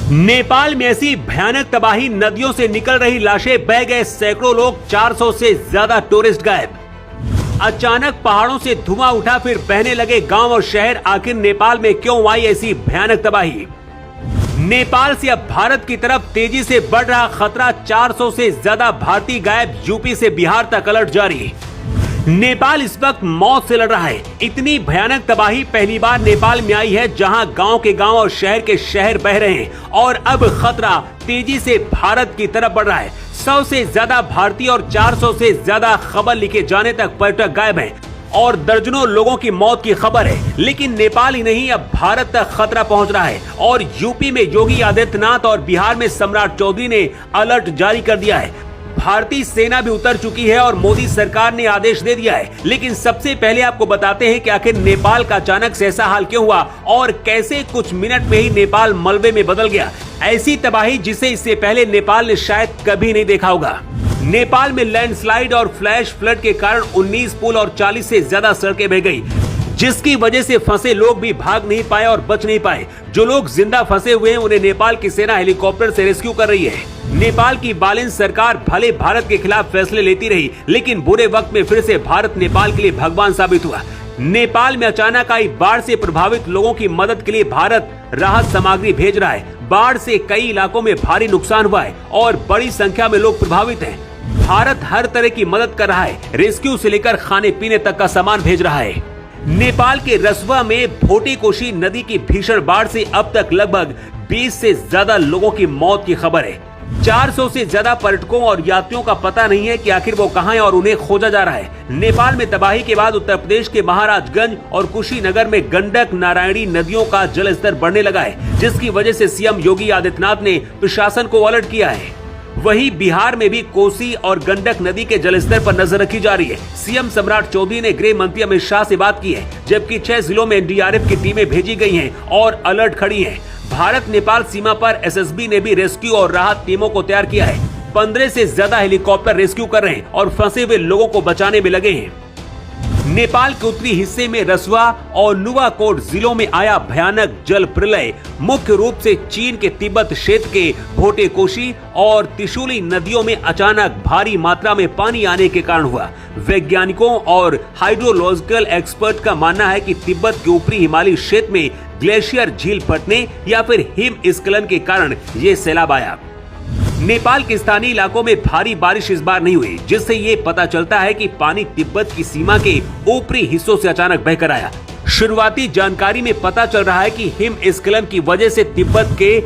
नेपाल में ऐसी भयानक तबाही, नदियों से निकल रही लाशें, बह गए सैकड़ों लोग, 400 से ज्यादा टूरिस्ट गायब। अचानक पहाड़ों से धुआं उठा, फिर बहने लगे गांव और शहर। आखिर नेपाल में क्यों आई ऐसी भयानक तबाही? नेपाल से अब भारत की तरफ तेजी से बढ़ रहा खतरा, 400 से ज्यादा भारतीय गायब। यूपी से बिहार तक अलर्ट जारी। नेपाल इस वक्त मौत से लड़ रहा है। इतनी भयानक तबाही पहली बार नेपाल में आई है, जहां गांव के गांव और शहर के शहर बह रहे हैं और अब खतरा तेजी से भारत की तरफ बढ़ रहा है। 100 से ज्यादा भारतीय और 400 से ज्यादा खबर लिखे जाने तक पर्यटक गायब हैं और दर्जनों लोगों की मौत की खबर है। लेकिन नेपाल ही नहीं, अब भारत तक खतरा पहुंच रहा है और यूपी में योगी आदित्यनाथ और बिहार में सम्राट चौधरी ने अलर्ट जारी कर दिया है। भारतीय सेना भी उतर चुकी है और मोदी सरकार ने आदेश दे दिया है। लेकिन सबसे पहले आपको बताते हैं कि आखिर नेपाल का अचानक से ऐसा हाल क्यों हुआ और कैसे कुछ मिनट में ही नेपाल मलबे में बदल गया। ऐसी तबाही जिसे इससे पहले नेपाल ने शायद कभी नहीं देखा होगा। नेपाल में लैंडस्लाइड और फ्लैश फ्लड के कारण 19 पुल और 40 से ज्यादा सड़कें बह गई, जिसकी वजह से फंसे लोग भी भाग नहीं पाए और बच नहीं पाए। जो लोग जिंदा फंसे हुए हैं, उन्हें नेपाल की सेना हेलीकॉप्टर से रेस्क्यू कर रही है। नेपाल की बालिन सरकार भले भारत के खिलाफ फैसले लेती रही, लेकिन बुरे वक्त में फिर से भारत नेपाल के लिए भगवान साबित हुआ। नेपाल में अचानक आई बाढ़ से प्रभावित लोगों की मदद के लिए भारत राहत सामग्री भेज रहा है। बाढ़ से कई इलाकों में भारी नुकसान हुआ है और बड़ी संख्या में लोग प्रभावित हैं। भारत हर तरह की मदद कर रहा है, रेस्क्यू से लेकर खाने पीने तक का सामान भेज रहा है। नेपाल के रसुआ में भोटेकोशी नदी की भीषण बाढ़ से अब तक लगभग 20 से ज्यादा लोगों की मौत की खबर है। 400 से ज्यादा पर्यटकों और यात्रियों का पता नहीं है कि आखिर वो कहां हैं और उन्हें खोजा जा रहा है। नेपाल में तबाही के बाद उत्तर प्रदेश के महाराजगंज और कुशीनगर में गंडक, नारायणी नदियों का जलस्तर बढ़ने लगा है, जिसकी वजह से सीएम योगी आदित्यनाथ ने प्रशासन को अलर्ट किया है। वहीं बिहार में भी कोसी और गंडक नदी के जलस्तर पर नजर रखी जा रही है। सीएम सम्राट चौधरी ने गृह मंत्री अमित शाह से बात की है, जबकि 6 जिलों में एनडीआरएफ की टीमें भेजी गई हैं और अलर्ट खड़ी हैं। भारत नेपाल सीमा पर एसएसबी ने भी रेस्क्यू और राहत टीमों को तैयार किया है। 15 से ज्यादा हेलीकॉप्टर रेस्क्यू कर रहे हैं और फंसे हुए लोगों को बचाने में लगे हैं। नेपाल के उत्तरी हिस्से में रसुआ और नुवाकोट जिलों में आया भयानक जल प्रलय मुख्य रूप से चीन के तिब्बत क्षेत्र के भोटेकोशी और त्रिशूली नदियों में अचानक भारी मात्रा में पानी आने के कारण हुआ। वैज्ञानिकों और हाइड्रोलॉजिकल एक्सपर्ट का मानना है कि तिब्बत के ऊपरी हिमालयी क्षेत्र में ग्लेशियर झील फटने या फिर हिम स्खलन के कारण ये सैलाब आया। नेपाल के स्थानीय इलाकों में भारी बारिश इस बार नहीं हुई, जिससे ये पता चलता है कि पानी तिब्बत की सीमा के ऊपरी हिस्सों से अचानक बहकर आया। शुरुआती जानकारी में पता चल रहा है कि हिम स्खलन की वजह से तिब्बत के